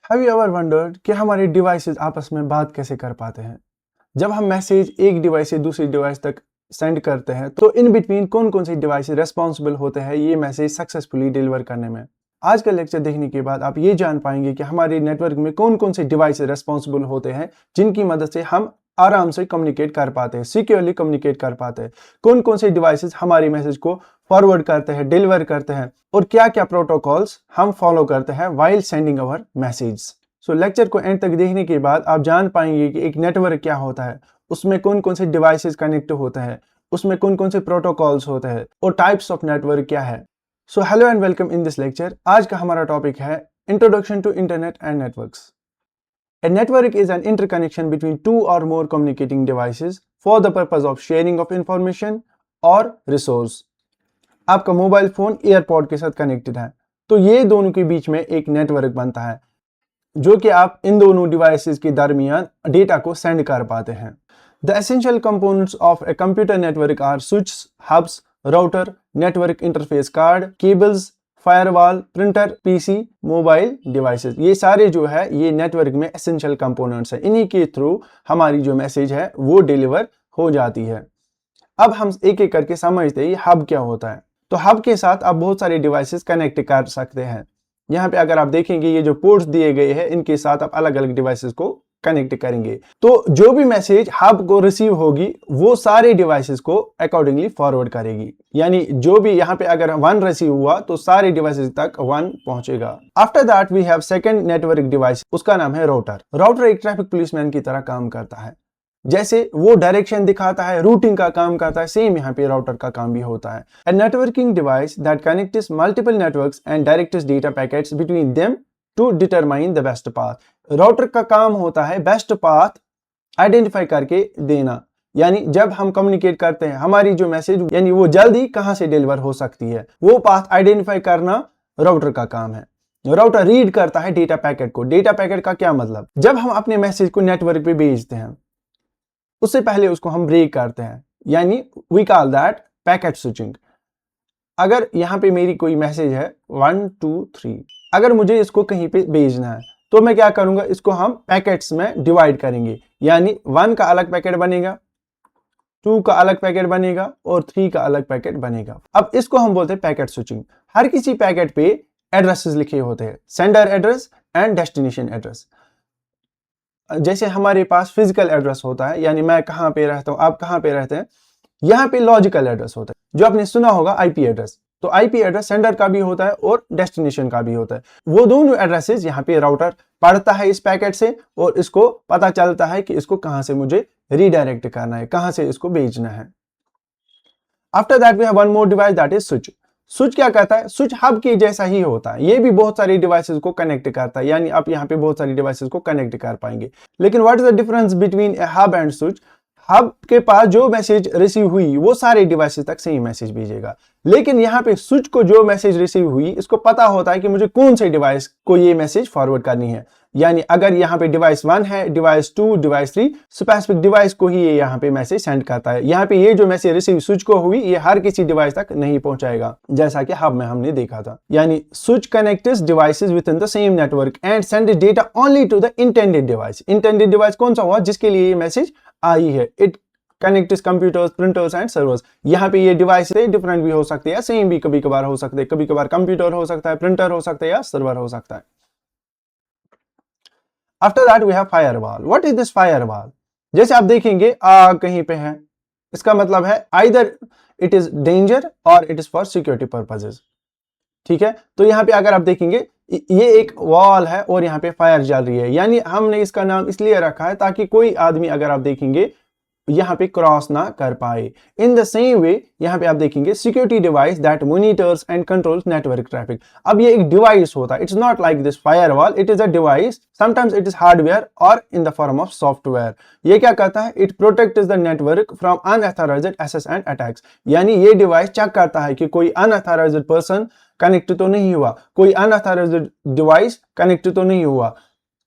Have you ever wondered कि हमारे devices आपस में बात कैसे कर पाते हैं? जब हम मैसेज एक डिवाइस से दूसरी डिवाइस तक सेंड करते हैं तो इन बिटवीन कौन कौन से डिवाइसेस रेस्पॉन्सिबल होते हैं ये मैसेज सक्सेसफुली डिलीवर करने में। आज का लेक्चर देखने के बाद आप ये जान पाएंगे कि हमारे नेटवर्क में कौन कौन से डिवाइसेस रेस्पॉन्सिबल होते हैं जिनकी मदद से हम आराम से कम्युनिकेट कर पाते हैं, सिक्योरली कम्युनिकेट कर पाते हैं। कौन कौन से डिवाइसेस हमारी मैसेज को फॉरवर्ड करते हैं, डिलीवर करते हैं और क्या क्या प्रोटोकॉल्स हम फॉलो करते हैं व्हाइल सेंडिंग अवर मैसेज। सो लेक्चर को एंड तक देखने के बाद आप जान पाएंगे कि एक नेटवर्क क्या होता है, उसमें कौन कौन से डिवाइसेस कनेक्ट होते हैं, उसमें कौन कौन से प्रोटोकॉल्स होते हैं और टाइप्स ऑफ नेटवर्क क्या है। So hello and welcome in this lecture. आज का हमारा टॉपिक है introduction to internet and networks. A network is an interconnection between two or more communicating devices for the purpose of sharing of information or resource. आपका mobile phone AirPod के साथ connected है तो ये दोनों के बीच में एक नेटवर्क बनता है जो कि आप इन दोनों डिवाइसेस के दरमियान डेटा को सेंड कर पाते हैं। The essential components of a computer network are switches, hubs, router, network interface card, cables, firewall, printer, PC, mobile devices, ये सारे जो है ये नेटवर्क में एसेंशियल कंपोनेंट्स हैं। इन्हीं के थ्रू हमारी जो मैसेज है वो डिलीवर हो जाती है। अब हम एक एक करके समझते हैं ये हब क्या होता है। तो हब के साथ आप बहुत सारे डिवाइसेस कनेक्ट कर सकते हैं। यहाँ पे अगर आप देखेंगे ये जो पोर्ट्स दिए गए हैं इनके साथ आप अलग अलग डिवाइसेस को कनेक्ट करेंगे तो जो भी मैसेज हब को रिसीव होगी वो सारे डिवाइसेस को अकॉर्डिंगली फॉरवर्ड करेगी। यानी जो भी यहाँ पे अगर 1 रिसीव हुआ तो सारे डिवाइसेस तक 1 पहुंचेगा। After that we have second network device, उसका नाम है राउटर। राउटर एक ट्रैफिक पुलिसमैन की तरह काम करता है। जैसे वो डायरेक्शन दिखाता है, रूटिंग का काम करता है, सेम यहाँ पे राउटर का काम भी होता है। A networking device that connects multiple networks and directs data packets between them to determine the best path. Router का काम होता है बेस्ट पाथ आइडेंटिफाई करके देना। यानी जब हम कम्युनिकेट करते हैं हमारी जो मैसेज यानी वो जल्दी कहां से डिलीवर हो सकती है वो पाथ आइडेंटिफाई करना राउटर का काम है। राउटर रीड करता है डेटा पैकेट को। डेटा पैकेट का क्या मतलब, जब हम अपने मैसेज को नेटवर्क पे भेजते हैं उससे पहले उसको हम ब्रेक करते हैं, यानी we call that packet switching. अगर यहाँ पे मेरी कोई मैसेज है 1 2 3, अगर मुझे इसको कहीं पे भेजना है तो मैं क्या करूंगा, इसको हम पैकेट्स में डिवाइड करेंगे। यानी 1 का अलग पैकेट बनेगा, 2 का अलग पैकेट बनेगा और 3 का अलग पैकेट बनेगा। अब इसको हम बोलते हैं पैकेट स्विचिंग। हर किसी पैकेट पे एड्रेसेस लिखे होते हैं, sender address and destination address. जैसे हमारे पास फिजिकल एड्रेस होता है, यानी मैं कहाँ पे रहता हूँ, आप कहाँ पे रहते हैं। यहाँ पे लॉजिकल एड्रेस होता है जो आपने सुना होगा आईपी एड्रेस। तो आईपी एड्रेस सेंडर का भी होता है और डेस्टिनेशन का भी होता है। वो दोनों एड्रेसेस यहाँ पे राउटर पढ़ता है इस पैकेट से और इसको पता चलता है कि इसको कहां से मुझे रीडायरेक्ट करना है, कहां से इसको भेजना है। After that we have one more device that is switch. Switch क्या करता है, स्विच हब के जैसा ही होता है, ये भी बहुत सारी डिवाइसेस को कनेक्ट करता है। यानी आप यहाँ पे बहुत सारी डिवाइसेस को कनेक्ट कर पाएंगे। लेकिन what is the difference between A hub and switch. Hub के पास जो मैसेज रिसीव हुई वो सारे डिवाइसेस तक सेम मैसेज भेजेगा, लेकिन यहाँ पे स्विच को जो मैसेज रिसीव हुई इसको पता होता है कि मुझे कौन से डिवाइस को ये मैसेज फॉरवर्ड करनी है। यानी अगर यहाँ पे डिवाइस 1 है, डिवाइस 2, डिवाइस 3, स्पेसिफिक डिवाइस को ही ये यहाँ पे मैसेज सेंड करता है। यहाँ पे ये जो मैसेज रिसीव स्विच को हुई ये हर किसी डिवाइस तक नहीं पहुंचाएगा, जैसा कि हब में हमने देखा था। यानी switch connects devices within the same network and send data only to the intended device. Intended device कौन सा हुआ, जिसके लिए ये मैसेज आई है। It connects computers, printers and servers. यहाँ पे ये डिवाइस डिफरेंट भी हो सकते हैं, सेम भी कभी कभार हो सकते हैं। कभी कभार कंप्यूटर हो सकता है, प्रिंटर हो सकता है या सर्वर हो सकता है। After that we have firewall. What is this firewall. जैसे आप देखेंगे आग कहीं पे है, इसका मतलब है आइदर इट इज डेंजर और it is for security purposes. ठीक है, तो यहाँ पे अगर आप देखेंगे ये एक वॉल है और यहाँ पे फायर जल रही है। यानी हमने इसका नाम इसलिए रखा है ताकि कोई आदमी अगर आप देखेंगे यहाँ पे क्रॉस ना कर पाए। इन द सेम वे यहाँ पे आप देखेंगे security device that monitors and controls network traffic. अब ये एक डिवाइस होता है, it's not like this firewall, it is a device. Sometimes it is hardware और in the form of software. ये क्या करता है, it protects the network from unauthorised access and attacks. यानी ये डिवाइस चेक करता है कि कोई अनऑथराइज्ड पर्सन कनेक्ट तो नहीं हुआ, कोई अनऑथराइज्ड डिवाइस कनेक्ट तो नहीं हुआ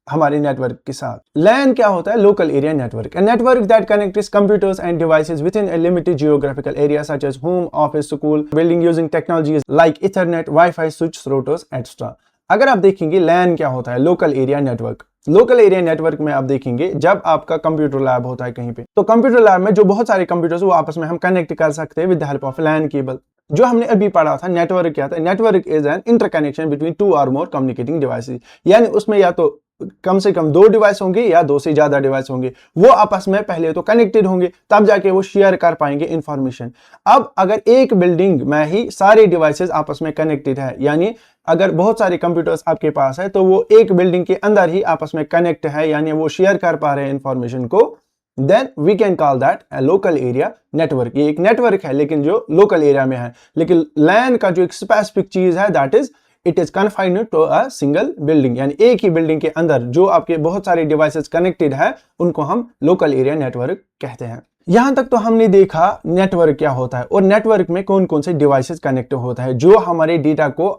हमारे नेटवर्क के साथ। LAN क्या होता है, local area network. A network that connects computers and devices within a limited geographical area such as home, office, school, building using technologies like Ethernet, Wi-Fi, switches, routers, etc. अगर आप देखेंगे लैन क्या होता है, local area network. Local area network में आप देखेंगे जब आपका कंप्यूटर लैब होता है कहीं पे, तो कंप्यूटर लैब में जो बहुत सारे कंप्यूटर्स वो आपस में हम कनेक्ट कर सकते हैं with the help of LAN cable. जो हमने अभी पढ़ा था नेटवर्क क्या था, network is an interconnection between two और मोर कम्युनिकेटिंग डिवाइसेस, यानी उसमें या तो कम से कम दो डिवाइस होंगे या दो से ज्यादा डिवाइस होंगे, वो आपस में पहले तो कनेक्टेड होंगे तब जाके वो शेयर कर पाएंगे इंफॉर्मेशन। अब अगर एक बिल्डिंग में ही सारे डिवाइसेस आपस में कनेक्टेड है, यानी अगर बहुत सारे कंप्यूटर्स आपके पास है तो वो एक बिल्डिंग के अंदर ही आपस में कनेक्ट है, यानी वो शेयर कर पा रहे हैं इंफॉर्मेशन को, then we can call that a local area network. ये एक नेटवर्क है लेकिन जो लोकल एरिया में है। लेकिन लैन का जो एक स्पेसिफिक चीज है that is it is confined to a single building, यानी एक ही बिल्डिंग के अंदर जो आपके बहुत सारे डिवाइसेस कनेक्टेड है उनको हम लोकल एरिया नेटवर्क कहते हैं। यहां तक तो हमने देखा नेटवर्क क्या होता है और नेटवर्क में कौन कौन से डिवाइसेस कनेक्ट होता है जो हमारे डेटा को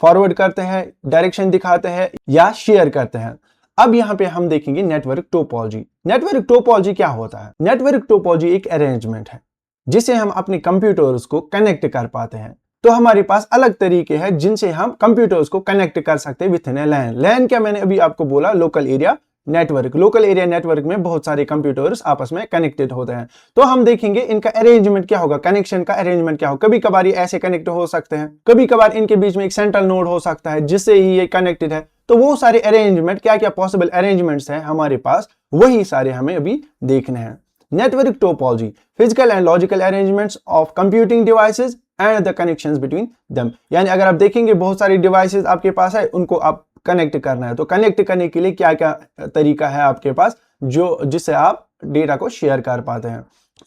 फॉरवर्ड करते हैं, डायरेक्शन दिखाते हैं या शेयर करते हैं। अब यहां पे हम देखेंगे नेटवर्क टोपोलॉजी। नेटवर्क टोपोलॉजी क्या होता है? नेटवर्क टोपोलॉजी एक अरेंजमेंट है जिसे हम अपने कंप्यूटर्स को कनेक्ट कर पाते हैं। तो हमारे पास अलग तरीके हैं जिनसे हम कंप्यूटर्स को कनेक्ट कर सकते हैं विथ इन लैन। लैन क्या मैंने अभी आपको बोला, local area network. Local area network में बहुत सारे कंप्यूटर्स आपस में कनेक्टेड होते हैं। तो हम देखेंगे इनका अरेंजमेंट क्या होगा, कनेक्शन का अरेंजमेंट क्या होगा। कभी कभार ये ऐसे कनेक्ट हो सकते हैं, कभी कभार इनके बीच में एक सेंट्रल नोड हो सकता है जिससे ही ये कनेक्टेड है। तो वो सारे अरेंजमेंट, क्या क्या पॉसिबल अरेंजमेंट्स हैं हमारे पास, वही सारे हमें अभी देखने हैं। Network topology, physical and logical arrangements of computing devices and the connections between them. यानी अगर आप देखेंगे बहुत सारे डिवाइसेस आपके पास है, उनको आप कनेक्ट करना है, तो कनेक्ट करने के लिए क्या क्या तरीका है आपके पास जो जिससे आप डेटा को शेयर कर पाते हैं।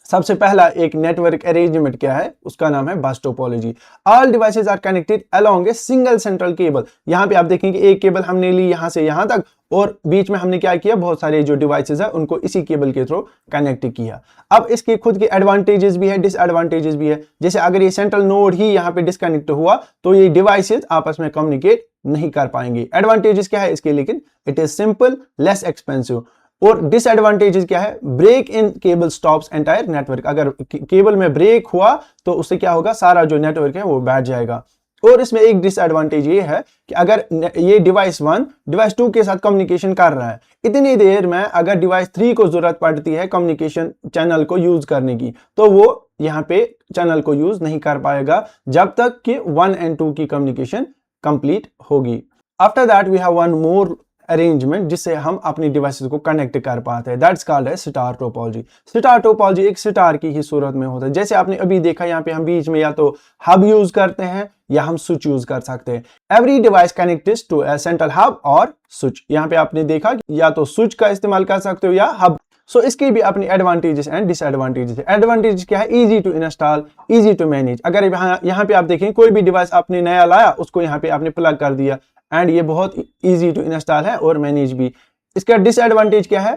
सबसे पहला एक नेटवर्क अरेंजमेंट क्या है, उसका नाम है bus topology. All devices are connected along a single central cable. यहां पे आप देखेंगे एक केबल हमने ली यहां से यहां तक और बीच में हमने क्या किया, बहुत सारे जो डिवाइसेस है उनको इसी केबल के थ्रू कनेक्ट किया। अब इसके खुद के एडवांटेजेस भी है, डिसएडवांटेजेस भी है। जैसे अगर ये सेंट्रल नोड ही यहाँ पे डिस्कनेक्ट हुआ तो ये डिवाइसेस आपस में कम्युनिकेट नहीं कर पाएंगे। एडवांटेजेस क्या है इसके, लेकिन it is simple, less expensive. और डिसएडवांटेजेस क्या है, break in cable stops entire network. अगर केबल में ब्रेक हुआ तो उससे क्या होगा, सारा जो नेटवर्क है वो बैठ जाएगा। और इसमें एक डिसएडवांटेज ये है कि अगर ये डिवाइस 1 डिवाइस 2 के साथ कम्युनिकेशन कर रहा है, इतनी देर में अगर डिवाइस 3 को जरूरत पड़ती है कम्युनिकेशन चैनल को यूज करने की, तो वो यहाँ पे चैनल को यूज नहीं कर पाएगा जब तक कि 1 और 2 की कम्युनिकेशन कंप्लीट होगी। After that we have one more arrangement जिससे हम अपनी डिवाइसेस को कनेक्ट कर पाते हैं, दैट्स कॉल्ड है स्टार टोपोलॉजी। स्टार टोपोलॉजी एक स्टार की ही सूरत में होता है। जैसे आपने अभी देखा यहाँ पे हम बीच में या तो हब यूज करते हैं या हम स्विच यूज कर सकते हैं। Every device connected to a central hub और स्विच। यहाँ पे आपने देखा या तो स्विच का इस्तेमाल कर सकते हो या हब। सो इसके भी अपनी एडवांटेजेस एंड डिसएडवांटेजेस है। एडवांटेज क्या है, easy to install, easy to manage. अगर यहाँ पे आप देखें कोई भी डिवाइस आपने नया लाया उसको यहाँ पे आपने प्लग कर दिया एंड ये बहुत इजी टू इंस्टॉल है और मैनेज भी। इसका डिसएडवांटेज क्या है,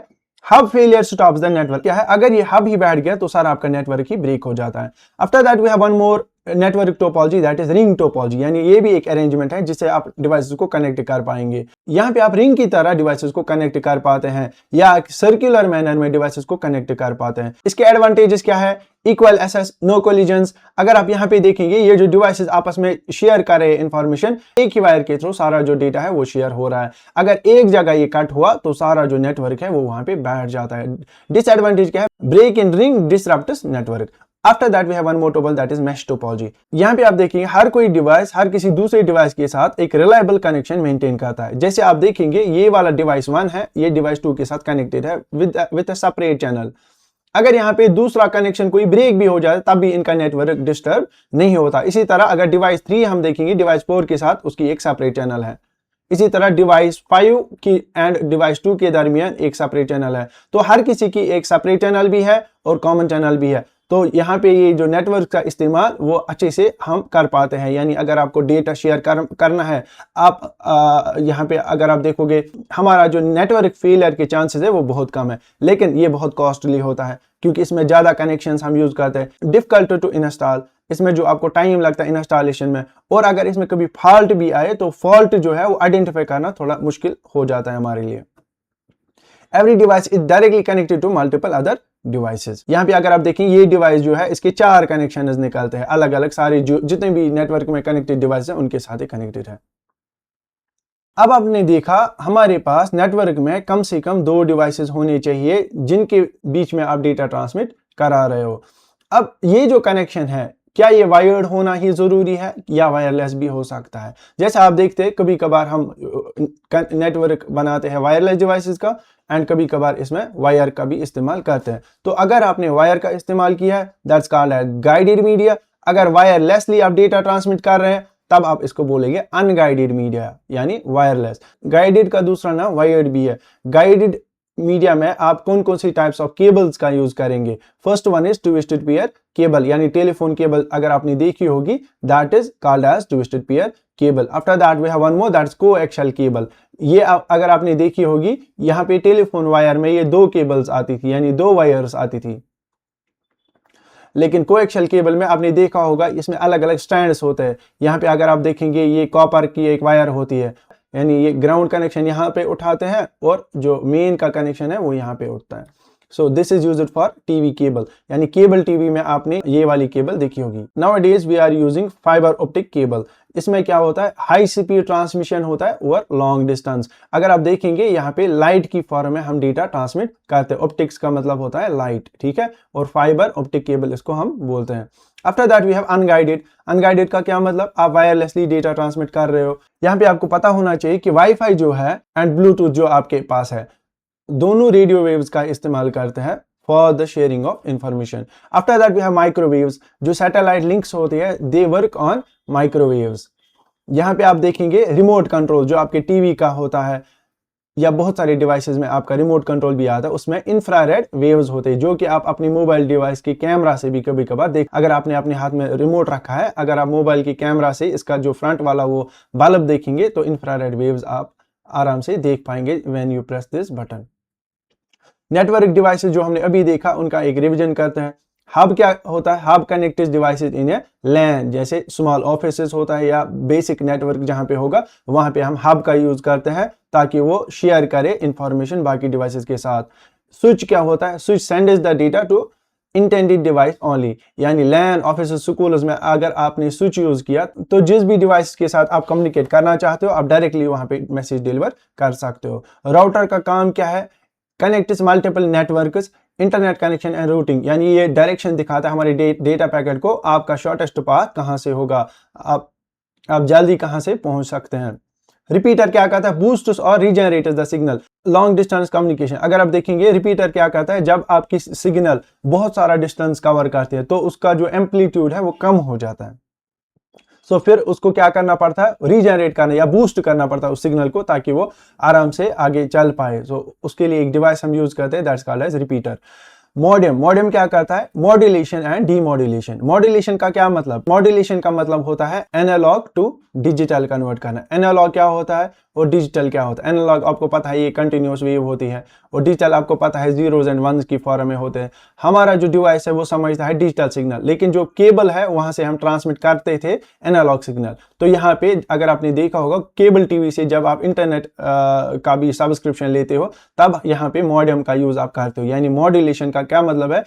hub failure stops the network. क्या है, अगर ये हब ही बैठ गया तो सारा आपका नेटवर्क ही ब्रेक हो जाता है। After that we have one more network topology that is ring topology. यानी ये भी एक अरेंजमेंट है जिससे आप डिवाइसेस को कनेक्ट कर पाएंगे। यहाँ पे आप रिंग की तरह डिवाइसेस को कनेक्ट कर पाते हैं या सर्कुलर मैनर में डिवाइसेस को कनेक्ट कर पाते हैं। इसके एडवांटेजेस क्या है, इक्वल एक्सेस, नो कोलिजन्स। अगर आप यहाँ पे देखेंगे ये जो डिवाइसेस आपस में शेयर कर रहे हैं इंफॉर्मेशन, एक ही वायर के थ्रू सारा जो डेटा है वो शेयर हो रहा है। अगर एक जगह ये कट हुआ तो सारा जो नेटवर्क है वो वहां पे बैठ जाता है। डिसएडवांटेज क्या है, break in ring disrupts network. After that we have one more topology that is mesh topology. यहाँ पे आप देखेंगे हर कोई डिवाइस हर किसी दूसरे डिवाइस के साथ एक रिलायबल कनेक्शन मेंटेन करता है। जैसे आप देखेंगे ये वाला डिवाइस 1 है, ये डिवाइस 2 के साथ कनेक्टेड है विद अ सेपरेट चैनल। अगर यहाँ पे दूसरा कनेक्शन कोई ब्रेक भी हो जाए तब भी इनका नेटवर्क डिस्टर्ब नहीं होता। इसी तरह अगर डिवाइस 3 हम देखेंगे डिवाइस 4 के साथ उसकी एक सेपरेट चैनल है। इसी तरह डिवाइस 5 की एंड डिवाइस 2 के दरमियान एक सेपरेट चैनल है। तो हर किसी की एक सेपरेट चैनल भी है और कॉमन चैनल भी है। तो यहाँ पे ये जो नेटवर्क का इस्तेमाल वो अच्छे से हम कर पाते हैं। यानी अगर आपको डेटा शेयर करना है, आप यहाँ पे अगर आप देखोगे हमारा जो नेटवर्क फेलियर के चांसेस है वो बहुत कम है, लेकिन ये बहुत कॉस्टली होता है क्योंकि इसमें ज्यादा कनेक्शंस हम यूज करते हैं। डिफिकल्ट टू इंस्टॉल, इसमें जो आपको टाइम लगता है इंस्टॉलेशन में, और अगर इसमें कभी फॉल्ट भी आए तो फॉल्ट जो है वो आइडेंटिफाई करना थोड़ा मुश्किल हो जाता है हमारे लिए। Every device is directly connected to multiple other devices. यहाँ पे अगर आप देखें ये डिवाइस जो है इसके 4 कनेक्शन निकलते हैं अलग अलग, सारे जो जितने भी नेटवर्क में कनेक्टेड डिवाइस है उनके साथ ही कनेक्टेड है। अब आपने देखा हमारे पास नेटवर्क में कम से कम 2 डिवाइसेस होने चाहिए जिनके बीच में आप डेटा ट्रांसमिट करा रहे हो। अब ये जो कनेक्शन है, क्या ये वायर्ड होना ही जरूरी है या वायरलेस भी हो सकता है? जैसे आप देखते हैं कभी कभार हम नेटवर्क बनाते हैं वायरलेस डिवाइसेस का एंड कभी कभार इसमें वायर का भी इस्तेमाल करते हैं। तो अगर आपने वायर का इस्तेमाल किया है, that's called as guided media. अगर वायरलेसली आप डेटा ट्रांसमिट कर रहे हैं तब आप इसको बोलेंगे अनगाइडेड मीडिया यानी वायरलेस। गाइडेड का दूसरा नाम वायर्ड भी है। गाइडेड मीडिया में आप कौन कौन सी टाइप्स ऑफ केबल्स का यूज करेंगे? First one is twisted pair cable यानी टेलीफोन केबल, अगर आपने देखी होगी that is called as twisted pair cable. After that we have one more that's coaxial cable. ये अगर आपने देखी होगी यहाँ पे टेलीफोन वायर में ये 2 केबल्स आती थी यानी 2 वायर्स आती थी, लेकिन कोएक्सियल केबल में आपने देखा होगा इसमें अलग अलग स्ट्रैंड्स होते हैं। यहाँ पे अगर आप देखेंगे ये कॉपर की एक वायर होती है यानी ये ग्राउंड कनेक्शन यहाँ पे उठाते हैं और जो मेन का कनेक्शन है वो यहाँ पे उठता है। So this is used for TV cable यानी केबल टीवी में आपने ये वाली केबल देखी होगी। Nowadays we are using fibre optic cable. इसमें क्या होता है, हाई स्पीड ट्रांसमिशन होता है ओवर लॉन्ग डिस्टेंस। अगर आप देखेंगे यहाँ पे लाइट की फॉर्म में हम डेटा ट्रांसमिट करते हैं। ऑप्टिक्स का मतलब होता है लाइट, ठीक है, और फाइबर ऑप्टिक केबल इसको हम बोलते हैं। After that we have unguided. Unguided का क्या मतलब, आप वायरलेसली डेटा ट्रांसमिट कर रहे हो। यहाँ पे आपको पता होना चाहिए कि वाईफाई जो है एंड ब्लूटूथ जो आपके पास है दोनों रेडियो वेव्स का इस्तेमाल करते हैं for the sharing of information. After that we have microwaves. जो सैटेलाइट लिंक्स होती है दे वर्क ऑन माइक्रोवेव्स। यहाँ पे आप देखेंगे रिमोट कंट्रोल जो आपके टीवी का होता है या बहुत सारे डिवाइसेस में आपका रिमोट कंट्रोल भी आता है, उसमें इंफ्रारेड वेव्स होते हैं जो कि आप अपनी मोबाइल डिवाइस के कैमरा से भी कभी कभार देख। अगर आपने अपने हाथ में रिमोट रखा है, अगर आप मोबाइल के कैमरा से इसका जो फ्रंट वाला वो बल्ब देखेंगे तो इंफ्रारेड वेव्स आप आराम से देख पाएंगे when you press this button. Network devices जो हमने अभी देखा उनका एक रिवीजन करते हैं। हब क्या होता है, हब कनेक्टेड डिवाइसेस इन ए लैन, जैसे स्मॉल ऑफिसेस होता है या बेसिक नेटवर्क जहां पे होगा वहां पे हम हब का यूज करते हैं ताकि वो शेयर करे इंफॉर्मेशन बाकी डिवाइसेस के साथ। स्विच क्या होता है, switch sends the data to intended device only, यानी लैन ऑफिस स्कूल्स में अगर आपने स्विच यूज किया तो जिस भी डिवाइस के साथ आप कम्युनिकेट करना चाहते हो आप डायरेक्टली वहां पे मैसेज डिलीवर कर सकते हो। राउटर का काम क्या है, connects multiple networks, internet connection and routing, यानी ये डायरेक्शन दिखाता है हमारे डेटा पैकेट को आपका शॉर्टेस्ट पाथ कहां से होगा, आप जल्दी कहां से पहुंच सकते हैं। रिपीटर क्या करता है, बूस्ट्स और regenerates the signal, long distance communication. अगर आप देखेंगे रिपीटर क्या करता है, जब आपकी सिग्नल बहुत सारा डिस्टेंस कवर करती है तो उसका जो एम्पलीट्यूड है वो कम हो जाता है। सो फिर उसको क्या करना पड़ता है, रीजनरेट करना या बूस्ट करना पड़ता है उस सिग्नल को ताकि वो आराम से आगे चल पाए। सो उसके लिए एक डिवाइस हम यूज करते हैं that's called as repeater. Modem, modem क्या करता है, मॉड्यूलेशन एंड डीमॉड्यूलेशन। मॉड्यूलेशन का क्या मतलब, मॉड्यूलेशन का मतलब होता है एनालॉग टू डिजिटल कन्वर्ट करना। एनालॉग क्या होता है और डिजिटल क्या होता है। एनालॉग आपको पता है ये कंटिन्यूअस वेव होती है और डिजिटल आपको पता है जीरोज एंड वंस की फॉर्म में होते हैं। हमारा जो डिवाइस है वो समझता है डिजिटल सिग्नल, लेकिन जो केबल है वहां से हम ट्रांसमिट करते थे एनालॉग सिग्नल। तो यहाँ पे अगर आपने देखा होगा केबल टीवी से जब आप इंटरनेट का भी सब्सक्रिप्शन लेते हो तब यहाँ पे मॉडेम का यूज आप करते हो। यानी मॉड्यूलेशन का क्या मतलब है,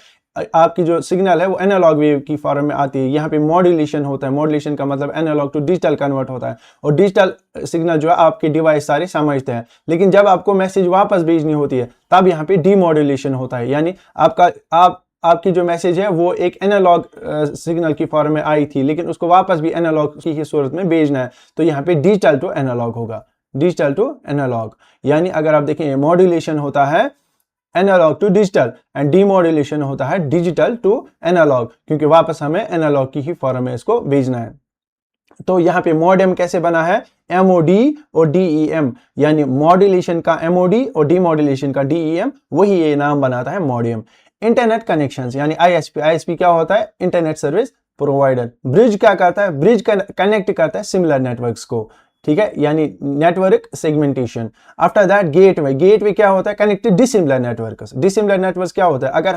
आपकी जो सिग्नल है वो एनालॉग वेव की फॉर्म में आती है, यहाँ पे मॉड्यूलेशन होता है। मॉड्यूलेशन का मतलब एनालॉग टू डिजिटल कन्वर्ट होता है और डिजिटल सिग्नल जो है आपके डिवाइस सारे समझते हैं, लेकिन जब आपको मैसेज वापस भेजनी होती है तब यहाँ पे डीमॉड्यूलेशन होता है। यानी आपकी जो मैसेज है वो एक एनालॉग सिग्नल की फॉर्म में आई थी लेकिन उसको वापस भी एनालॉग की सूरत में भेजना है, तो यहाँ पे डिजिटल टू एनालॉग होगा, डिजिटल टू एनालॉग। यानी अगर आप देखें मॉड्यूलेशन होता है analogue to digital and demodulation होता है डिजिटल टू एनालॉग, क्योंकि वापस हमें एनालॉग की ही फॉर्म में इसको भेजना है। तो यहाँ पे मॉडेम कैसे बना है, एमओडी और डीईएम, यानी मॉड्यूलेशन का एमओडी और डीमॉड्यूलेशन का डीईएम, वही ये नाम बनाता है मॉडेम। इंटरनेट कनेक्शंस यानी आईएसपी, आईएसपी क्या होता है, इंटरनेट सर्विस प्रोवाइडर। ब्रिज क्या करता है, ब्रिज कनेक्ट करता है सिमिलर नेटवर्क्स को, ठीक है, यानी network segmentation. After that gateway, gateway क्या होता है, connected dissimilar networks. Dissimilar networks क्या होता है, अगर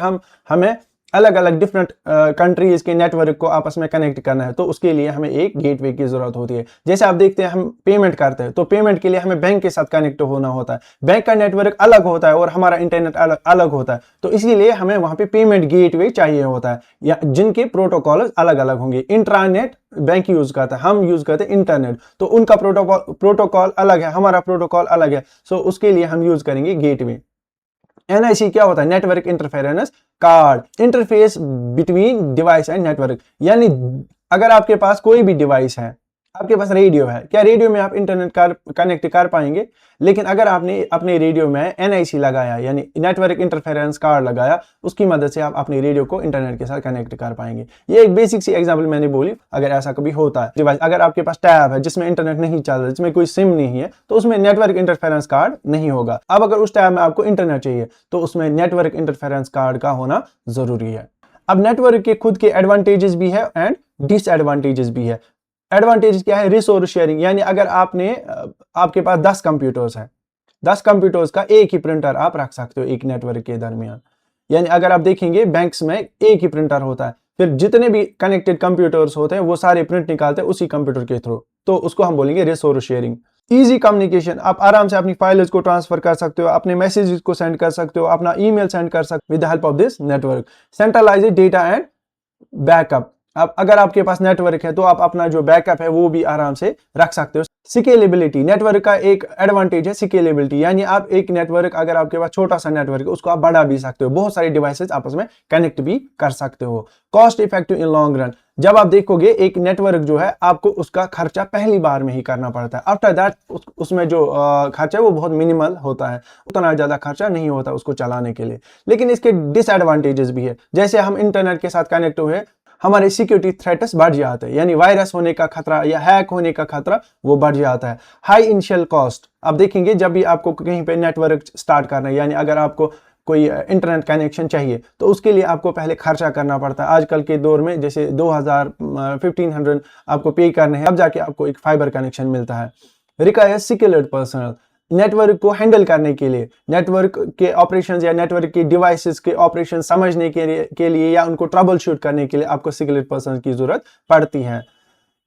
हमें अलग अलग डिफरेंट कंट्रीज के नेटवर्क को आपस में कनेक्ट करना है तो उसके लिए हमें एक गेटवे की जरूरत होती है। जैसे आप देखते हैं हम पेमेंट करते हैं तो पेमेंट के लिए हमें बैंक के साथ कनेक्ट होना होता है, बैंक का नेटवर्क अलग होता है और हमारा इंटरनेट अलग होता है, तो इसीलिए हमें वहां पे पेमेंट गेटवे चाहिए होता है या जिनके प्रोटोकॉल अलग अलग होंगे। इंट्रानेट बैंक यूज करता है, हम यूज करते हैं इंटरनेट, तो उनका प्रोटोकॉल अलग है, हमारा प्रोटोकॉल अलग है, सो उसके लिए हम यूज करेंगे गेटवे। एनआईसी क्या होता है? Network interference card, interface between device and network. यानी अगर आपके पास कोई भी डिवाइस है, आपके पास रेडियो है, क्या रेडियो में आप इंटरनेट कनेक्ट कर पाएंगे? लेकिन अगर आपने अपने रेडियो में एनआईसी लगाया यानी नेटवर्क इंटरफेरेंस कार्ड लगाया, उसकी मदद से आप अपने रेडियो को इंटरनेट के साथ कनेक्ट कर पाएंगे। ये एक बेसिक सी एग्जांपल मैंने बोली। अगर ऐसा कभी होता है डिवाइस, अगर आपके पास टैब है जिसमें इंटरनेट नहीं चल रहा, जिसमें कोई सिम नहीं है, तो उसमें नेटवर्क इंटरफेरेंस कार्ड नहीं होगा। अब अगर उस टैब में आपको इंटरनेट चाहिए तो उसमें नेटवर्क इंटरफेरेंस कार्ड का होना जरूरी है। अब नेटवर्क के खुद के एडवांटेजेस भी है एंड डिसएडवांटेजेस भी है। एडवांटेज क्या है? रिसोर्स शेयरिंग, यानी अगर आपके पास 10 कंप्यूटर्स हैं, 10 कंप्यूटर्स का एक ही प्रिंटर आप रख सकते हो एक नेटवर्क के दरमियान। यानी अगर आप देखेंगे बैंक्स में एक ही प्रिंटर होता है, फिर जितने भी कनेक्टेड कंप्यूटर्स होते हैं वो सारे प्रिंट निकालते हैं उसी कंप्यूटर के थ्रू, तो उसको हम बोलेंगे रिसोर्स शेयरिंग। इजी कम्युनिकेशन, आप आराम से अपनी फाइल्स को ट्रांसफर कर सकते हो, अपने मैसेजेस को सेंड कर सकते हो, अपना ईमेल सेंड कर सकते हो with the help of this network. Centralised data and backup, अब अगर आपके पास नेटवर्क है तो आप अपना जो बैकअप है वो भी आराम से रख सकते हो। स्केलेबिलिटी, नेटवर्क का एक एडवांटेज है स्केलेबिलिटी, यानी आप एक नेटवर्क, अगर आपके पास छोटा सा नेटवर्क है उसको आप बढ़ा भी सकते हो, बहुत सारे डिवाइसेस आपस में कनेक्ट भी कर सकते हो। Cost effective in long run, जब आप देखोगे एक नेटवर्क जो है आपको उसका खर्चा पहली बार में ही करना पड़ता है, आफ्टर दैट उसमें जो खर्चा है वो बहुत मिनिमल होता है, उतना ज्यादा खर्चा नहीं होता उसको चलाने के लिए। लेकिन इसके डिसएडवांटेजेस भी है, जैसे हम इंटरनेट के साथ कनेक्ट हुए हमारे सिक्योरिटी थ्रेट्स बढ़ जाते हैं, यानी वायरस होने का खतरा या हैक होने का खतरा वो बढ़ जाता है। हाई इनिशियल कॉस्ट, आप देखेंगे जब भी आपको कहीं पे नेटवर्क स्टार्ट करना है, यानी अगर आपको कोई इंटरनेट कनेक्शन चाहिए तो उसके लिए आपको पहले खर्चा करना पड़ता है। आजकल के दौर में जैसे 2000 1500 आपको पे करने हैं, अब जाके आपको एक फाइबर कनेक्शन मिलता है। रिक्वायर्स स्किल्ड पर्सनल, नेटवर्क को हैंडल करने के लिए, नेटवर्क के ऑपरेशंस या नेटवर्क के डिवाइसेस के ऑपरेशन समझने के लिए या उनको ट्रबल शूट करने के लिए आपको स्किल्ड पर्सन की जरूरत पड़ती है।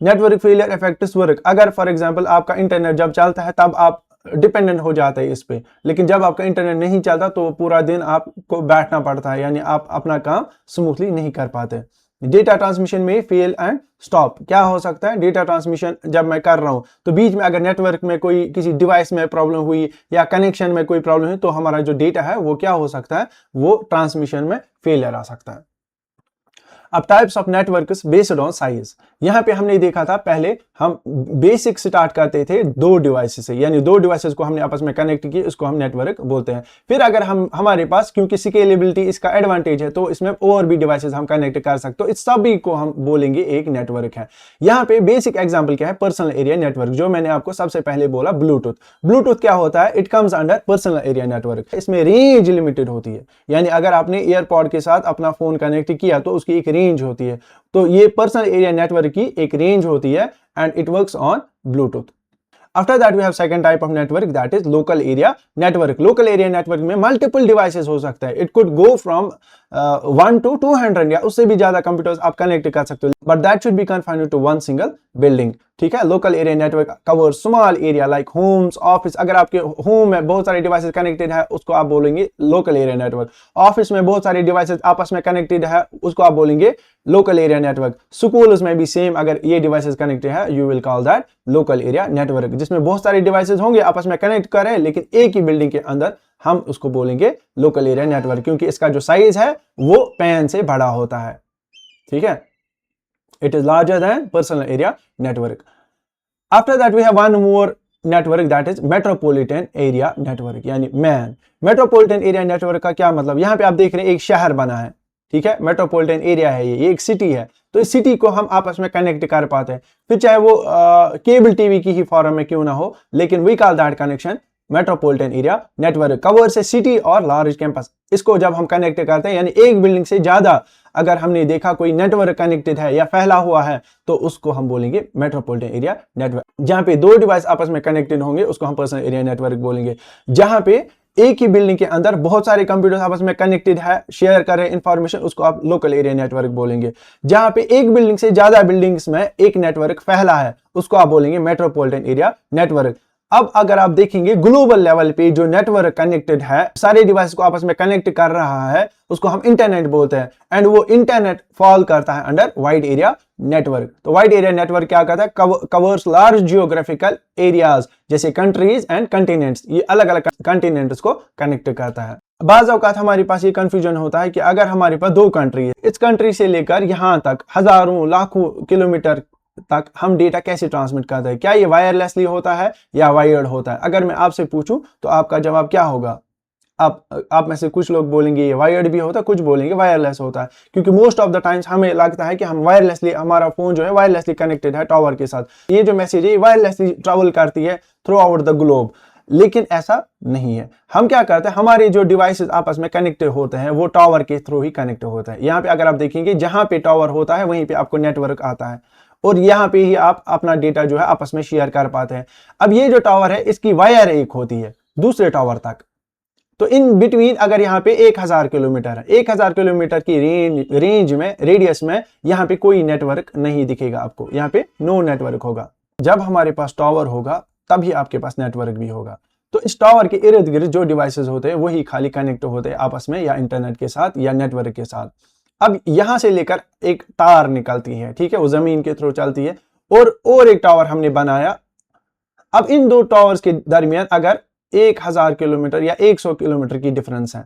नेटवर्क फेलियर अफेक्ट्स वर्क, अगर फॉर एग्जांपल आपका इंटरनेट जब चलता है तब आप डिपेंडेंट हो जाते हैं इस पे, लेकिन जब आपका इंटरनेट नहीं चलता तो पूरा दिन आपको बैठना पड़ता है, यानी आप अपना काम स्मूथली नहीं कर पाते। डेटा ट्रांसमिशन में फेल एंड स्टॉप, क्या हो सकता है? डेटा ट्रांसमिशन जब मैं कर रहा हूं तो बीच में अगर नेटवर्क में कोई किसी डिवाइस में प्रॉब्लम हुई या कनेक्शन में कोई प्रॉब्लम हुई तो हमारा जो डेटा है वो क्या हो सकता है? वो ट्रांसमिशन में फेलियर आ सकता है। अब types of networks based on size, यहां पे हमने देखा था पहले हम बेसिक स्टार्ट करते थे दो डिवाइसेस से, यानी दो डिवाइसेस को हमने आपस में कनेक्ट किए, उसको हम नेटवर्क बोलते हैं। फिर अगर हमारे पास, क्योंकि स्केलेबिलिटी इसका एडवांटेज है, तो इसमें और भी डिवाइसेस हम कनेक्ट कर सकते हो, इस सभी को हम बोलेंगे एक नेटवर्क है। यहाँ पे बेसिक एग्जांपल क्या है? पर्सनल एरिया नेटवर्क, जो मैंने आपको सबसे पहले बोला ब्लूटूथ। ब्लूटूथ क्या होता है? It comes under personal area network. इसमें रेंज लिमिटेड होती है, यानी अगर आपने ईयरपॉड के साथ अपना फोन कनेक्ट किया तो उसकी एक रेंज होती है, तो ये पर्सनल एरिया नेटवर्क की एक रेंज होती है and it works on Bluetooth. After that we have second type of network, that is local area network. Local area network में multiple devices हो सकता है, it could go from 1 to 200 या उससे भी ज्यादा कंप्यूटर्स आप कनेक्ट कर सकते हो, but that should be confined to one single building। ठीक है, local area network cover small area like homes, office. अगर आपके होम में बहुत सारे डिवाइसेस कनेक्टेड है उसको आप बोलेंगे लोकल एरिया नेटवर्क। ऑफिस में बहुत सारे डिवाइसेस आपस में कनेक्टेड है उसको आप बोलेंगे लोकल एरिया नेटवर्क। स्कूल्स में भी सेम, अगर ये डिवाइसेस कनेक्टेड है you will call that local area network. जिसमें बहुत सारे डिवाइसेस होंगे आपस में कनेक्ट कर रहे हैं लेकिन एक ही बिल्डिंग के अंदर, हम उसको बोलेंगे लोकल एरिया नेटवर्क, क्योंकि इसका जो साइज है वो पैन से बड़ा होता है। ठीक है, it is larger than personal area network. After that we have one more network, that is metropolitan area network, यानी मैन। मेट्रोपॉलिटन एरिया नेटवर्क का क्या मतलब? यहाँ पे आप देख रहे हैं एक शहर बना है, ठीक है, मेट्रोपॉलिटन एरिया है, ये एक सिटी है, तो इस सिटी को हम आपस में कनेक्ट कर पाते हैं, फिर चाहे वो केबल टीवी की ही फॉर्म में क्यों ना हो, लेकिन we call that connection metropolitan area network. Covers a city और लार्ज कैंपस, इसको जब हम कनेक्ट करते हैं, यानी एक बिल्डिंग से ज्यादा अगर हमने देखा कोई नेटवर्क कनेक्टेड है या फैला हुआ है तो उसको हम बोलेंगे मेट्रोपॉलिटन एरिया नेटवर्क। जहां पे दो डिवाइस आपस में कनेक्टेड होंगे उसको हम पर्सनल एरिया नेटवर्क बोलेंगे। जहां पे एक ही बिल्डिंग के अंदर बहुत सारे कंप्यूटर्स आपस में कनेक्टेड है, शेयर कर रहे हैं इंफॉर्मेशन, उसको आप लोकल एरिया नेटवर्क बोलेंगे। जहां पे एक बिल्डिंग से ज्यादा बिल्डिंग्स में एक नेटवर्क फैला है, उसको आप बोलेंगे मेट्रोपॉलिटन एरिया नेटवर्क। अब अगर आप देखेंगे ग्लोबल लेवल पे जो नेटवर्क कनेक्टेड है, सारे डिवाइस को आपस में कनेक्ट कर रहा है, उसको हम इंटरनेट बोलते हैं। एंड वो इंटरनेट फॉल करता है अंडर वाइड एरिया नेटवर्क। तो वाइड एरिया नेटवर्क क्या करता है, कवर्स लार्ज जियोग्राफिकल एरियाज जैसे कंट्रीज एंड कंटिनेंट्स, ये अलग अलग कंटिनेंट्स को कनेक्ट करता है। बाज़ औक़ात हमारे पास ये कंफ्यूजन होता है कि अगर हमारे पास दो कंट्री है, इस कंट्री से लेकर यहां तक हजारों लाखों किलोमीटर तक हम डेटा कैसे ट्रांसमिट करते हैं, क्या ये वायरलेसली होता है या वायर्ड होता है? अगर मैं आपसे पूछूं तो आपका जवाब क्या होगा? आप में से कुछ लोग बोलेंगे ये वायर्ड भी होता है, कुछ बोलेंगे वायरलेस होता है, क्योंकि मोस्ट ऑफ द टाइम्स हमें लगता है कि हम वायरलेसली, हमारा फोन जो है वायरलेसली कनेक्टेड है टावर के साथ। ये जो मैसेज है ये वायरलेसली ट्रेवल करती है थ्रू आउट द ग्लोब, लेकिन ऐसा नहीं है। हम क्या करते हैं, हमारे जो डिवाइसेस आपस में कनेक्टेड होते हैं वो टावर के थ्रू ही कनेक्ट होते हैं। यहाँ पे अगर आप देखेंगे जहां पे टावर होता है वहीं पे आपको नेटवर्क आता है और यहाँ पे ही आप अपना डेटा जो है आपस में शेयर कर पाते हैं। अब ये जो टावर है इसकी वायर एक होती है दूसरे टावर तक, तो इन बिटवीन अगर यहाँ पे 1000 किलोमीटर है, 1000 किलोमीटर की रेंज में, रेडियस में यहाँ पे कोई नेटवर्क नहीं दिखेगा आपको, यहाँ पे नो नेटवर्क होगा। जब हमारे पास टावर होगा तभी आपके पास नेटवर्क भी होगा। तो इस टावर के इर्द गिर्द जो डिवाइसेस होते हैं वही खाली कनेक्ट होते हैं आपस में, या इंटरनेट के साथ या नेटवर्क के साथ। अब यहां से लेकर एक तार निकलती है, ठीक है, वो जमीन के थ्रू चलती है, और एक टावर हमने बनाया। अब इन दो टावर्स के दरमियान अगर 1000 किलोमीटर या 100 किलोमीटर की डिफरेंस है,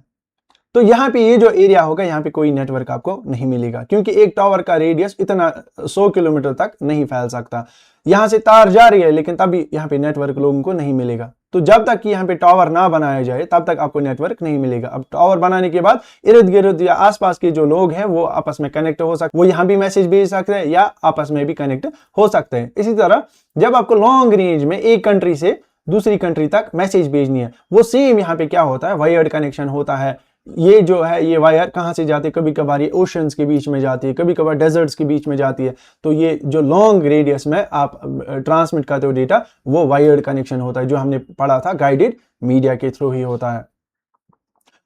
तो यहाँ पे ये जो एरिया होगा यहाँ पे कोई नेटवर्क आपको नहीं मिलेगा, क्योंकि एक टावर का रेडियस इतना 100 किलोमीटर तक नहीं फैल सकता। यहां से तार जा रही है लेकिन तभी यहाँ पे नेटवर्क लोगों को नहीं मिलेगा। तो जब तक कि यहाँ पे टावर ना बनाया जाए तब तक आपको नेटवर्क नहीं मिलेगा। अब टावर बनाने के बाद इर्द गिर्द या आसपास के जो लोग हैं वो आपस में कनेक्ट हो सकते, वो यहाँ भी मैसेज भेज सकते हैं या आपस में भी कनेक्ट हो सकते हैं। इसी तरह जब आपको लॉन्ग रेंज में एक कंट्री से दूसरी कंट्री तक मैसेज भेजनी है, वो सेम यहाँ पे क्या होता है, वायर्ड कनेक्शन होता है। ये जो है ये वायर कहाँ से जाती है, कभी कभार ये ओशंस के बीच में जाती है, कभी कभार डेजर्ट्स के बीच में जाती है। तो ये जो लॉन्ग रेडियस में आप ट्रांसमिट करते हो डेटा, वो वायर्ड कनेक्शन होता है, जो हमने पढ़ा था गाइडेड मीडिया के थ्रू ही होता है।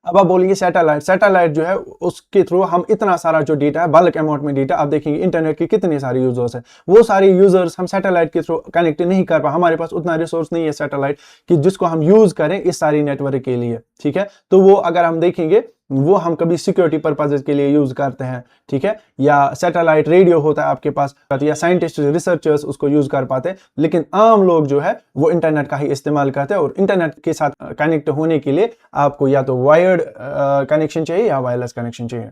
अब आप बोलेंगे सैटेलाइट जो है उसके थ्रू हम इतना सारा जो डेटा है, बल्क अमाउंट में डेटा, आप देखेंगे इंटरनेट के कितने सारे यूजर्स हैं, वो सारे यूजर्स हम सैटेलाइट के थ्रू कनेक्ट नहीं कर पा, हमारे पास उतना रिसोर्स नहीं है सैटेलाइट कि जिसको हम यूज करें इस सारी नेटवर्क के लिए, ठीक है। तो वो अगर हम देखेंगे वो हम कभी सिक्योरिटी पर्पसेस के लिए यूज करते हैं, ठीक है, या सैटेलाइट रेडियो होता है आपके पास, या साइंटिस्ट रिसर्चर्स उसको यूज कर पाते हैं। लेकिन आम लोग जो है वो इंटरनेट का ही इस्तेमाल करते हैं, और इंटरनेट के साथ कनेक्ट होने के लिए आपको या तो वायर्ड कनेक्शन चाहिए या वायरलेस कनेक्शन चाहिए।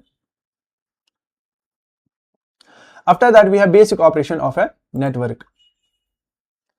After that we have basic operation of a network.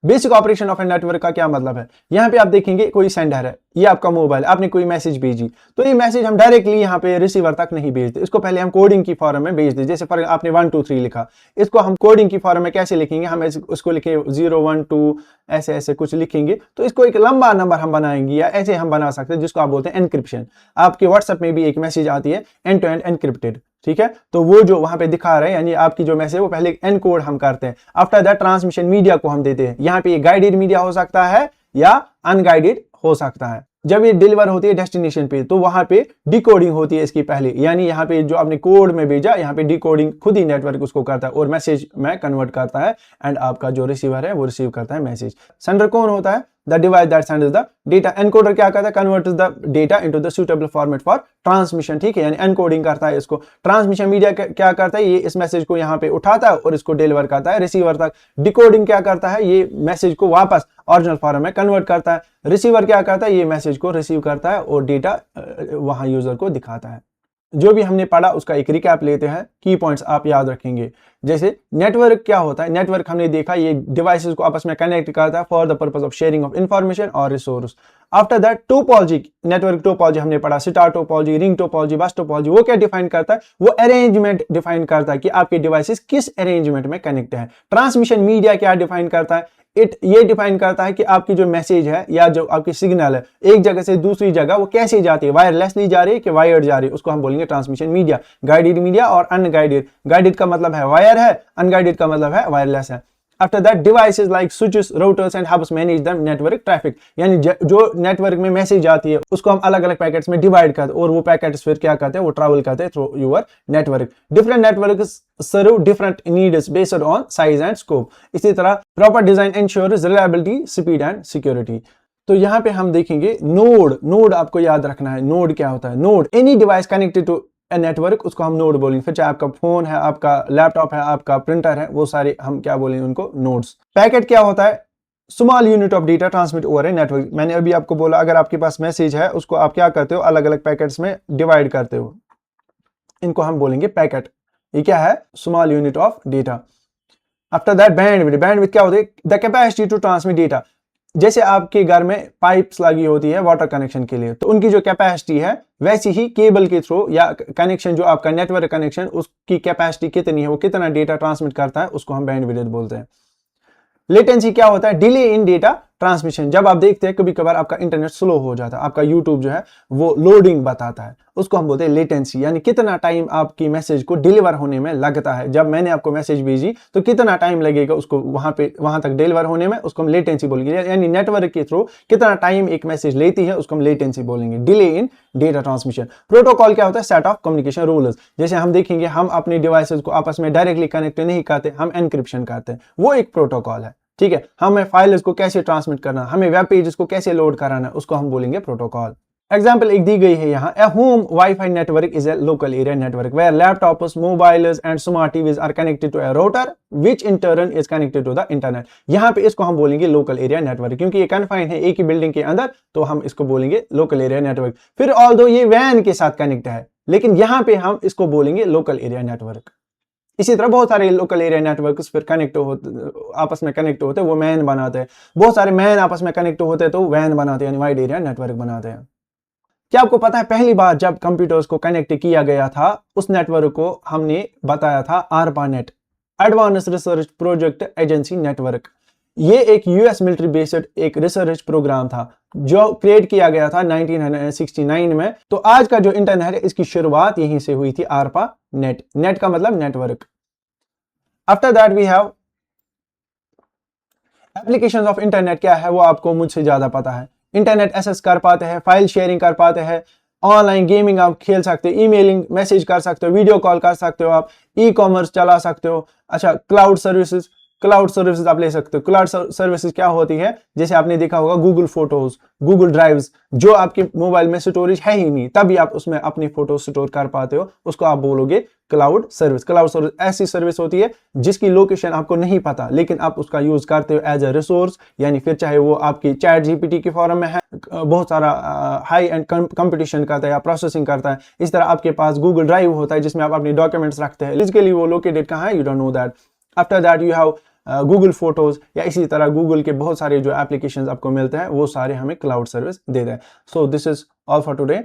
Basic operation of a network का क्या मतलब है, यहाँ पे आप देखेंगे कोई सेंडर है, ये आपका मोबाइल, आपने कोई मैसेज भेजी, तो ये मैसेज हम डायरेक्टली यहाँ पे रिसीवर तक नहीं भेजते, इसको पहले हम कोडिंग की फॉर्म में भेज दें। जैसे फॉर आपने 1 2 3 लिखा, इसको हम कोडिंग की फॉर्म में कैसे लिखेंगे, हम उसको लिखे 0 1 2 ऐसे ऐसे कुछ लिखेंगे, तो इसको एक लंबा नंबर हम बनाएंगे, या ऐसे हम बना सकते हैं जिसको आप बोलते हैं एनक्रिप्शन। आपके व्हाट्सएप में भी एक मैसेज आती है एंड टू एंड एनक्रिप्टेड, ठीक है, तो वो जो वहां पे दिखा रहे हैं, यानी आपकी जो मैसेज वो पहले एनकोड हम करते हैं, आफ्टर दैट ट्रांसमिशन मीडिया को हम देते हैं। यहाँ पे गाइडेड मीडिया हो सकता है या अनगाइडेड हो सकता है। जब ये डिलीवर होती है डेस्टिनेशन पे, तो वहां पे डिकोडिंग होती है इसकी पहले, यानी यहाँ पे जो आपने कोड में भेजा, यहाँ पे डिकोडिंग खुद ही नेटवर्क उसको करता है और मैसेज में कन्वर्ट करता है, एंड आपका जो रिसीवर है वो रिसीव करता है मैसेज। सेंडर कौन होता है, the device that sends the data. Encoder क्या करता है, converts the data into the suitable format for transmission, ठीक है, यानी एनकोडिंग करता है इसको। ट्रांसमिशन मीडिया क्या करता है, ये इस मैसेज को यहाँ पे उठाता है और इसको डिलीवर करता है रिसीवर तक। डिकोडिंग क्या करता है, ये मैसेज को वापस ओरिजिनल फॉर्म में कन्वर्ट करता है। रिसीवर क्या करता है, ये मैसेज को रिसीव करता है और डेटा वहां यूजर को दिखाता है। जो भी हमने पढ़ा उसका एक रिकैप लेते हैं, की पॉइंट्स आप याद रखेंगे। जैसे नेटवर्क क्या होता है, नेटवर्क हमने देखा ये डिवाइसेस को आपस में कनेक्ट करता है for the purpose of sharing of information और resource. After that topology, network topology हमने पढ़ा, star topology, ring topology, bus topology. वो क्या डिफाइन करता है, वो अरेंजमेंट डिफाइन करता है कि आपके डिवाइसेस किस अरेंजमेंट में कनेक्ट है। ट्रांसमिशन मीडिया क्या डिफाइन करता है, ये डिफाइन करता है कि आपकी जो मैसेज है या जो आपकी सिग्नल है एक जगह से दूसरी जगह वो कैसे जाती है, वायरलेसली जा रही है कि वायर्ड जा रही है, उसको हम बोलेंगे ट्रांसमिशन मीडिया। गाइडेड मीडिया और अनगाइडेड, गाइडेड का मतलब है वायर है, अनगाइडेड का मतलब है वायरलेस है। After that devices like switches, routers and hubs manage the network traffic, यानी जो नेटवर्क में मैसेज आती है उसको हम अलग अलग पैकेट्स में डिवाइड करते हैं और वो पैकेट्स फिर क्या करते हैं, वो ट्रैवल करते हैं through your network. Different networks serve different needs based on size and scope. इसी तरह proper design ensures reliability, speed and security. तो यहाँ पे हम देखेंगे नोड आपको याद रखना है, नोड क्या होता है। Node any device connected to a network, उसको हम नोड बोलेंगे। फिर चाहे आपका फोन है, आपका लैपटॉप है, आपका प्रिंटर है, वो सारे हम क्या बोलेंगे उनको, नोड्स। पैकेट क्या होता है, small unit of data transmit over a network. मैंने अभी आपको बोला अगर आपके पास मैसेज है उसको आप क्या करते हो, अलग अलग पैकेट्स में डिवाइड करते हो, इनको हम बोलेंगे पैकेट। ये क्या है, small unit of data. After that bandwidth क्या होती है, the capacity to transmit data. जैसे आपके घर में पाइप्स लगी होती है वाटर कनेक्शन के लिए, तो उनकी जो कैपेसिटी है वैसी ही केबल के थ्रू या कनेक्शन जो आपका नेटवर्क कनेक्शन, उसकी कैपेसिटी कितनी है, वो कितना डेटा ट्रांसमिट करता है, उसको हम बैंडविड्थ बोलते हैं। लेटेंसी क्या होता है, डिले इन डेटा ट्रांसमिशन। जब आप देखते हैं कभी कभार आपका इंटरनेट स्लो हो जाता है, आपका यूट्यूब जो है वो लोडिंग बताता है, उसको हम बोलते हैं लेटेंसी, यानी कितना टाइम आपकी मैसेज को डिलीवर होने में लगता है। जब मैंने आपको मैसेज भेजी तो कितना टाइम लगेगा उसको वहां तक डिलीवर होने में, उसको हम लेटेंसी बोलेंगे। यानी नेटवर्क के थ्रू कितना टाइम एक मैसेज लेती है उसको हम लेटेंसी बोलेंगे, delay in data transmission. Protocol क्या होता है, सेट ऑफ कम्युनिकेशन रूल्स। जैसे हम देखेंगे हम अपने डिवाइसेस को आपस में डायरेक्टली कनेक्ट नहीं करते, हम एनक्रिप्शन करते हैं, वो एक प्रोटोकॉल है। ठीक है, हमें फाइल्स को कैसे ट्रांसमिट करना, हमें वेब पेजेस को कैसे लोड कराना, उसको हम बोलेंगे प्रोटोकॉल। एग्जाम्पल एक दी गई है यहाँ, a home wifi network is a local area network where laptops, mobiles and smart TVs are connected to a router which in turn is connected to the internet. यहाँ पे इसको हम बोलेंगे लोकल एरिया नेटवर्क, क्योंकि ये confined है एक ही building के अंदर, तो हम इसको बोलेंगे लोकल एरिया नेटवर्क। फिर ऑल्दो ये वैन के साथ कनेक्ट है, लेकिन यहाँ पे हम इसको बोलेंगे लोकल एरिया नेटवर्क। इसी तरह बहुत सारे लोकल एरिया नेटवर्क्स फिर कनेक्ट होते, आपस में कनेक्ट होते हैं, वो मैन बनाते हैं। बहुत सारे मैन आपस में कनेक्ट होते हैं तो वैन बनाते हैं, यानी वाइड एरिया नेटवर्क बनाते हैं। क्या आपको पता है पहली बार जब कंप्यूटर्स को कनेक्ट किया गया था, उस नेटवर्क को हमने बताया था ARPANET, advance research project agency network. ये एक यूएस मिलिट्री बेस्ड एक रिसर्च प्रोग्राम था जो क्रिएट किया गया था 1969 में। तो आज का जो इंटरनेट है इसकी शुरुआत यहीं से हुई थी, ARPANET। नेट का मतलब network. After that we have applications of internet. क्या है वो आपको मुझसे ज्यादा पता है। इंटरनेट एक्सेस कर पाते हैं, फाइल शेयरिंग कर पाते हैं, ऑनलाइन गेमिंग आप खेल सकते हो, ईमेलिंग मैसेज कर सकते हो, वीडियो कॉल कर सकते हो, आप ई कॉमर्स चला सकते हो। अच्छा, क्लाउड सर्विसेज आप ले सकते हो। क्लाउड सर्विसेज क्या होती है, जैसे आपने देखा होगा गूगल फोटोज, गूगल ड्राइव्स, जो आपके मोबाइल में स्टोरेज है ही नहीं तभी आप उसमें अपनी फोटो स्टोर कर पाते हो, उसको आप बोलोगे क्लाउड सर्विस। क्लाउड सर्विस ऐसी सर्विस होती है जिसकी लोकेशन आपको नहीं पता, लेकिन आप उसका यूज करते हो एज अ रिसोर्स। यानी फिर चाहे वो आपकी चैट जीपीटी के फॉर्म में है, बहुत सारा हाई एंड कंपटीशन करता है या प्रोसेसिंग करता है। इस तरह आपके पास गूगल ड्राइव होता है जिसमें आप अपने डॉक्यूमेंट्स रखते हैं, फिजिकली वो लोकेटेड कहाँ है, you don't know that. After that you have Google photos, या इसी तरह गूगल के बहुत सारे जो एप्लीकेशंस आपको मिलते हैं वो सारे हमें क्लाउड सर्विस देते हैं। सो this is all for today.